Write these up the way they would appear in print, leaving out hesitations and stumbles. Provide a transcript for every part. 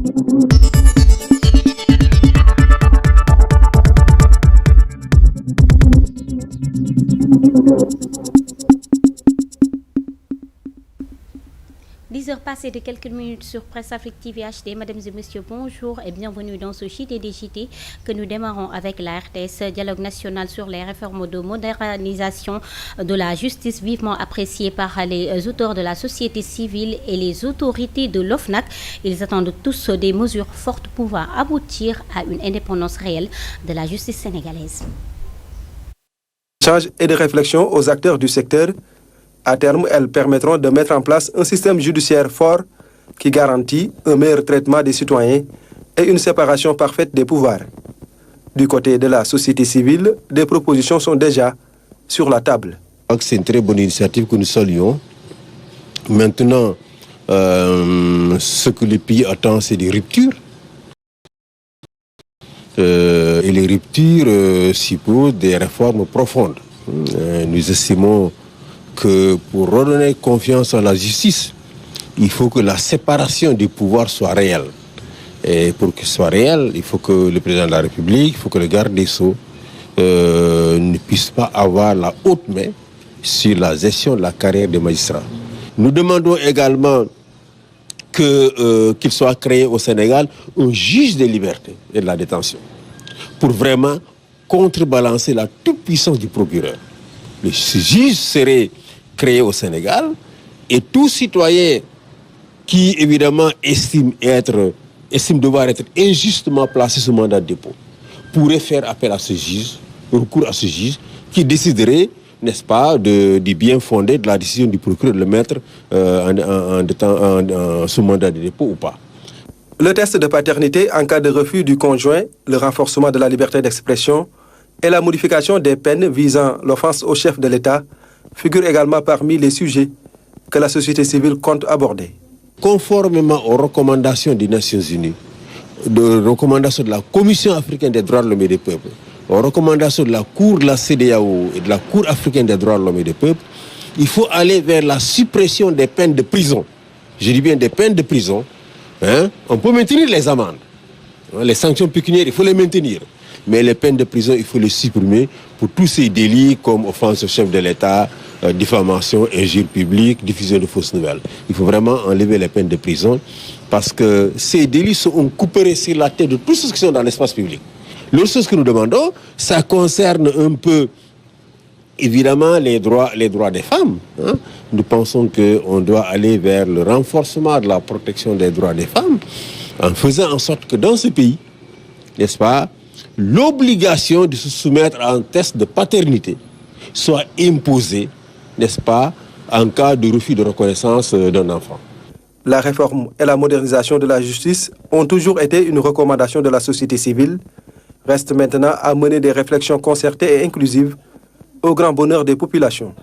10h passées de quelques minutes sur Presse Afrique TV HD. Mesdames et messieurs, bonjour et bienvenue dans ce JT des JT que nous démarrons avec la RTS, dialogue national sur les réformes de modernisation de la justice vivement apprécié par les auteurs de la société civile et les autorités de l'OFNAC. Ils attendent tous des mesures fortes pouvant aboutir à une indépendance réelle de la justice sénégalaise. Échange et de réflexion aux acteurs du secteur. À terme, elles permettront de mettre en place un système judiciaire fort qui garantit un meilleur traitement des citoyens et une séparation parfaite des pouvoirs. Du côté de la société civile, des propositions sont déjà sur la table. C'est une très bonne initiative que nous saluons. Maintenant, ce que le pays attend, c'est des ruptures. Et les ruptures supposent des réformes profondes. Nous estimons que pour redonner confiance à la justice, il faut que la séparation des pouvoirs soit réelle. Et pour que ce soit réel, il faut que le président de la République, il faut que le garde des Sceaux ne puisse pas avoir la haute main sur la gestion de la carrière des magistrats. Nous demandons également qu'il soit créé au Sénégal un juge des libertés et de la détention pour vraiment contrebalancer la toute-puissance du procureur. Ce juge serait créé au Sénégal et tout citoyen qui évidemment estime devoir être injustement placé sous mandat de dépôt pourrait faire appel à ce juge, recours à ce juge qui déciderait, n'est-ce pas, du bien fondé de la décision du procureur de le mettre sous mandat de dépôt ou pas. Le test de paternité en cas de refus du conjoint, le renforcement de la liberté d'expression et la modification des peines visant l'offense au chef de l'État figurent également parmi les sujets que la société civile compte aborder. Conformément aux recommandations des Nations Unies, aux recommandations de la Commission africaine des droits de l'homme et des peuples, aux recommandations de la Cour de la CEDEAO et de la Cour africaine des droits de l'homme et des peuples, il faut aller vers la suppression des peines de prison. Je dis bien des peines de prison. On peut maintenir les amendes. Les sanctions pécuniaires, il faut les maintenir. Mais les peines de prison, il faut les supprimer pour tous ces délits comme offense au chef de l'État, diffamation, injure publique, diffusion de fausses nouvelles. Il faut vraiment enlever les peines de prison parce que ces délits sont coupés sur la tête de tous ceux qui sont dans l'espace public. L'autre chose que nous demandons, ça concerne un peu, évidemment, les droits des femmes. Nous pensons qu'on doit aller vers le renforcement de la protection des droits des femmes en faisant en sorte que dans ce pays, n'est-ce pas, l'obligation de se soumettre à un test de paternité soit imposée, n'est-ce pas, en cas de refus de reconnaissance d'un enfant. La réforme et la modernisation de la justice ont toujours été une recommandation de la société civile. Reste maintenant à mener des réflexions concertées et inclusives au grand bonheur des populations.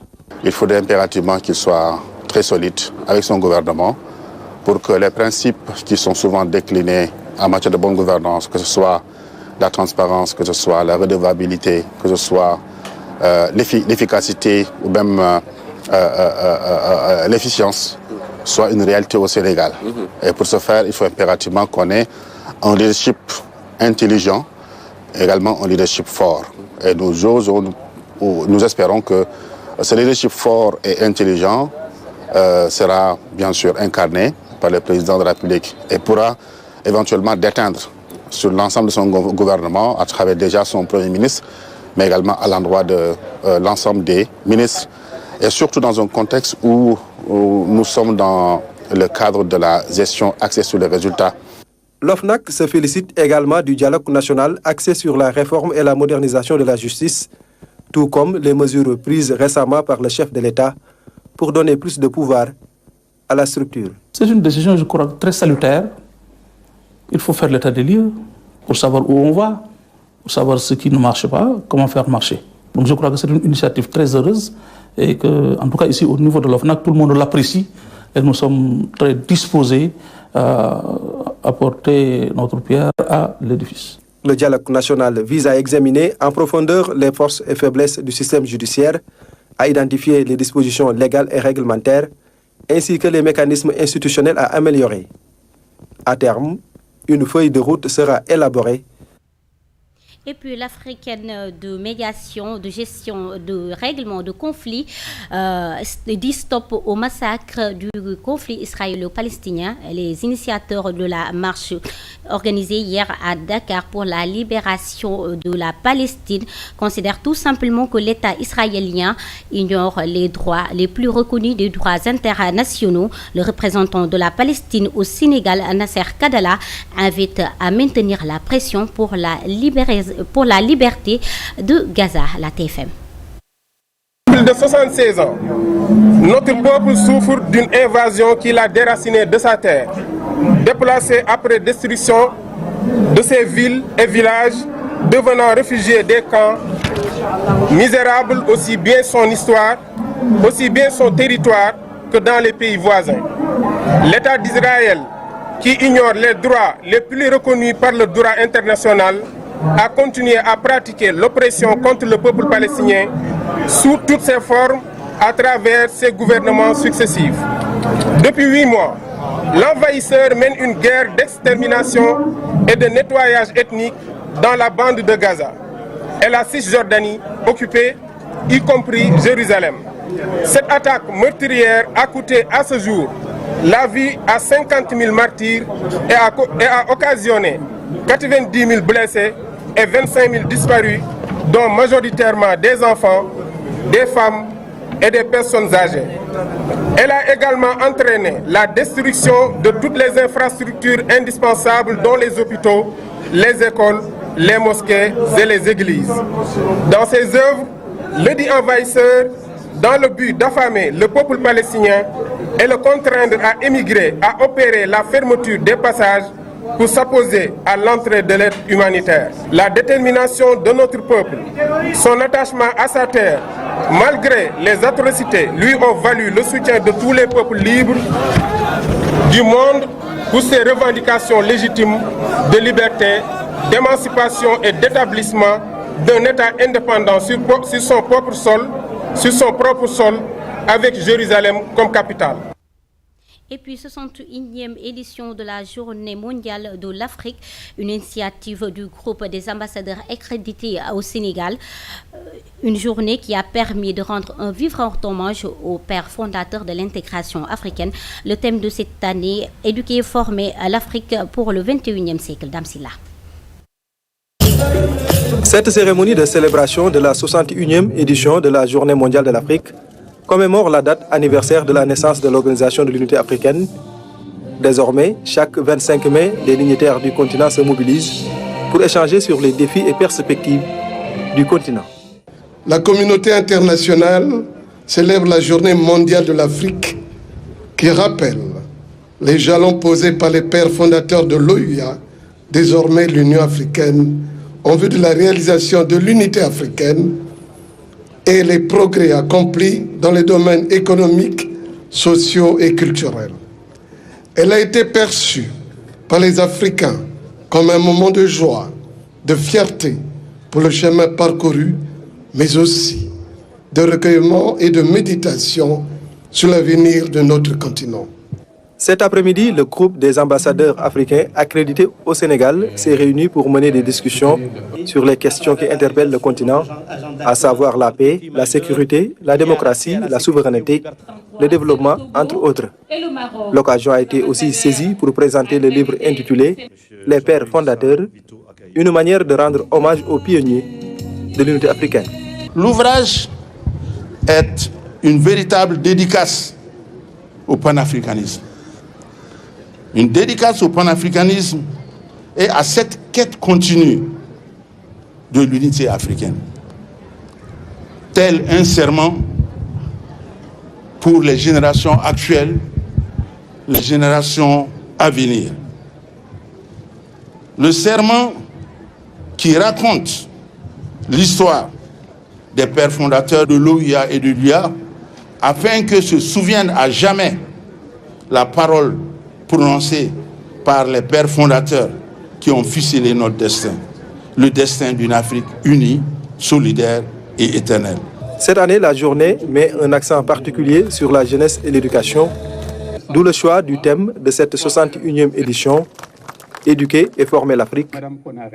Il faudrait impérativement qu'il soit très solide avec son gouvernement pour que les principes qui sont souvent déclinés en matière de bonne gouvernance, que ce soit la transparence, que ce soit la redevabilité, que ce soit l'efficacité ou même l'efficience, soit une réalité au Sénégal. Et pour ce faire, il faut impérativement qu'on ait un leadership intelligent, également un leadership fort. Et nous espérons que ce leadership fort et intelligent sera bien sûr incarné par le président de la République et pourra éventuellement déteindre sur l'ensemble de son gouvernement, à travers déjà son Premier ministre, mais également à l'endroit de l'ensemble des ministres, et surtout dans un contexte où nous sommes dans le cadre de la gestion axée sur les résultats. L'OFNAC se félicite également du dialogue national axé sur la réforme et la modernisation de la justice, tout comme les mesures prises récemment par le chef de l'État pour donner plus de pouvoir à la structure. C'est une décision, je crois, très salutaire. Il faut faire l'état des lieux pour savoir où on va, pour savoir ce qui ne marche pas, comment faire marcher. Donc je crois que c'est une initiative très heureuse et que, en tout cas ici au niveau de l'OFNAC, tout le monde l'apprécie et nous sommes très disposés à apporter notre pierre à l'édifice. Le dialogue national vise à examiner en profondeur les forces et faiblesses du système judiciaire, à identifier les dispositions légales et réglementaires, ainsi que les mécanismes institutionnels à améliorer. À terme, Une feuille de route sera élaborée. Et puis l'africaine de médiation, de gestion, de règlement de conflits dit stop au massacre du conflit israélo-palestinien. Les initiateurs de la marche organisée hier à Dakar pour la libération de la Palestine considèrent tout simplement que l'État israélien ignore les droits les plus reconnus des droits internationaux. Le représentant de la Palestine au Sénégal, Nasser Kadala, invite à maintenir la pression pour la liberté de Gaza, la TFM. Plus de 76 ans, notre peuple souffre d'une invasion qui l'a déraciné de sa terre. Déplacé après destruction de ses villes et villages, devenant réfugié des camps, misérable aussi bien son histoire, aussi bien son territoire que dans les pays voisins. L'État d'Israël, qui ignore les droits les plus reconnus par le droit international, a continué à pratiquer l'oppression contre le peuple palestinien sous toutes ses formes à travers ses gouvernements successifs. Depuis 8 mois, l'envahisseur mène une guerre d'extermination et de nettoyage ethnique dans la bande de Gaza et la Cisjordanie occupée, y compris Jérusalem. Cette attaque meurtrière a coûté à ce jour la vie à 50 000 martyrs et a occasionné 90 000 blessés et 25 000 disparus, dont majoritairement des enfants, des femmes et des personnes âgées. Elle a également entraîné la destruction de toutes les infrastructures indispensables, dont les hôpitaux, les écoles, les mosquées et les églises. Dans ses œuvres, le dit envahisseur, dans le but d'affamer le peuple palestinien et le contraindre à émigrer, a opéré la fermeture des passages pour s'opposer à l'entrée de l'aide humanitaire. La détermination de notre peuple, son attachement à sa terre, malgré les atrocités, lui ont valu le soutien de tous les peuples libres du monde pour ses revendications légitimes de liberté, d'émancipation et d'établissement d'un État indépendant sur son propre sol, avec Jérusalem comme capitale. Et puis 61e édition de la Journée mondiale de l'Afrique, une initiative du groupe des ambassadeurs accrédités au Sénégal. Une journée qui a permis de rendre un vibrant hommage aux pères fondateurs de l'intégration africaine. Le thème de cette année, éduquer et former l'Afrique pour le 21e siècle. Damsila. Cette cérémonie de célébration de la 61e édition de la Journée mondiale de l'Afrique commémore la date anniversaire de la naissance de l'Organisation de l'Unité africaine. Désormais, chaque 25 mai, les dignitaires du continent se mobilisent pour échanger sur les défis et perspectives du continent. La communauté internationale célèbre la Journée mondiale de l'Afrique qui rappelle les jalons posés par les pères fondateurs de l'OUA, désormais l'Union africaine, en vue de la réalisation de l'unité africaine et les progrès accomplis dans les domaines économiques, sociaux et culturels. Elle a été perçue par les Africains comme un moment de joie, de fierté pour le chemin parcouru, mais aussi de recueillement et de méditation sur l'avenir de notre continent. Cet après-midi, le groupe des ambassadeurs africains accrédités au Sénégal s'est réuni pour mener des discussions sur les questions qui interpellent le continent, à savoir la paix, la sécurité, la démocratie, la souveraineté, le développement, entre autres. L'occasion a été aussi saisie pour présenter le livre intitulé « Les pères fondateurs », une manière de rendre hommage aux pionniers de l'unité africaine. L'ouvrage est une véritable dédicace au panafricanisme. Une dédicace au panafricanisme et à cette quête continue de l'unité africaine. Tel un serment pour les générations actuelles, les générations à venir. Le serment qui raconte l'histoire des pères fondateurs de l'OUA et de l'UA, afin que se souvienne à jamais la parole prononcée par les pères fondateurs qui ont ficelé notre destin, le destin d'une Afrique unie, solidaire et éternelle. Cette année, la journée met un accent particulier sur la jeunesse et l'éducation, d'où le choix du thème de cette 61e édition, éduquer et former l'Afrique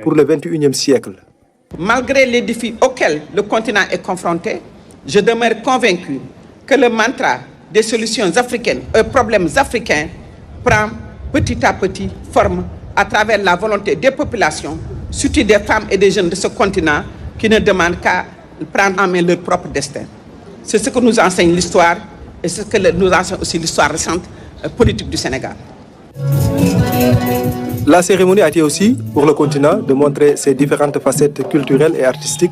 pour le 21e siècle. Malgré les défis auxquels le continent est confronté, je demeure convaincu que le mantra des solutions africaines aux problèmes africains prend petit à petit forme à travers la volonté des populations, surtout des femmes et des jeunes de ce continent qui ne demandent qu'à prendre en main leur propre destin. C'est ce que nous enseigne l'histoire et c'est ce que nous enseigne aussi l'histoire récente politique du Sénégal. La cérémonie a été aussi, pour le continent, de montrer ses différentes facettes culturelles et artistiques.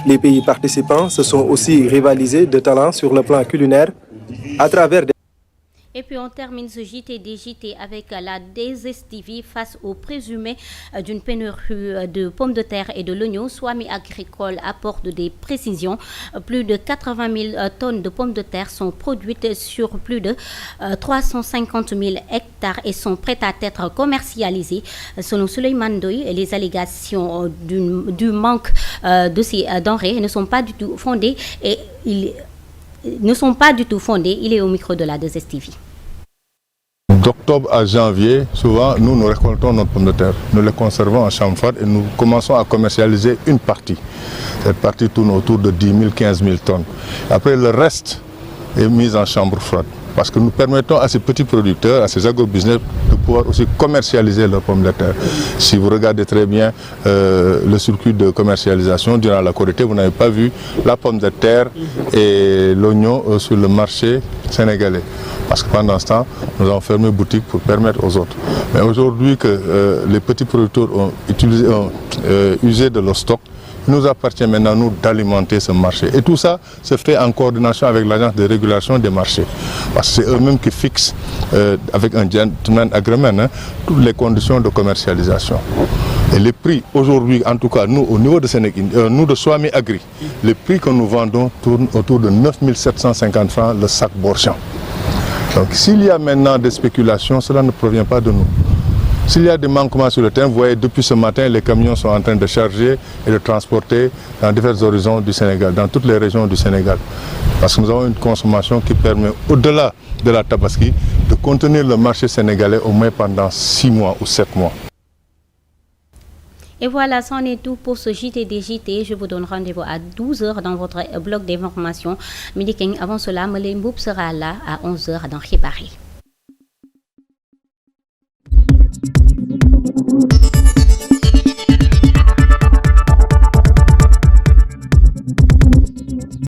Les pays participants se sont aussi rivalisés de talent sur le plan culinaire à travers des... Et puis on termine ce JT avec la DSTV face au présumé d'une pénurie de pommes de terre et de l'oignon. Swami Agricole apporte des précisions. Plus de 80 000 tonnes de pommes de terre sont produites sur plus de 350 000 hectares et sont prêtes à être commercialisées. Selon Souleymane Ndoye, les allégations du manque de ces denrées ne sont pas du tout fondées Il est au micro de la 2STV. D'octobre à janvier, souvent, nous récoltons notre pomme de terre. Nous les conservons en chambre froide et nous commençons à commercialiser une partie. Cette partie tourne autour de 10 000, 15 000 tonnes. Après, le reste est mis en chambre froide. Parce que nous permettons à ces petits producteurs, à ces agrobusiness, de pouvoir aussi commercialiser leurs pommes de terre. Si vous regardez très bien le circuit de commercialisation durant la Korité, vous n'avez pas vu la pomme de terre et l'oignon sur le marché sénégalais. Parce que pendant ce temps, nous avons fermé boutique pour permettre aux autres. Mais aujourd'hui que les petits producteurs ont usé de leur stock, il nous appartient maintenant, nous, d'alimenter ce marché. Et tout ça se fait en coordination avec l'agence de régulation des marchés. Parce que c'est eux-mêmes qui fixent, avec un gentleman agreement, toutes les conditions de commercialisation. Et les prix, aujourd'hui, en tout cas, nous, au niveau de Sénégal, nous de Swami Agri, les prix que nous vendons tournent autour de 9 750 francs le sac Borchamp. Donc s'il y a maintenant des spéculations, cela ne provient pas de nous. S'il y a des manquements sur le terrain, vous voyez, depuis ce matin, les camions sont en train de charger et de transporter dans divers horizons du Sénégal, dans toutes les régions du Sénégal. Parce que nous avons une consommation qui permet, au-delà de la Tabaski, de contenir le marché sénégalais au moins pendant 6 mois ou 7 mois. Et voilà, c'en est tout pour ce JT. Je vous donne rendez-vous à 12h dans votre bloc d'information. Midi King, avant cela, Melem Boub sera là à 11h dans Khibari.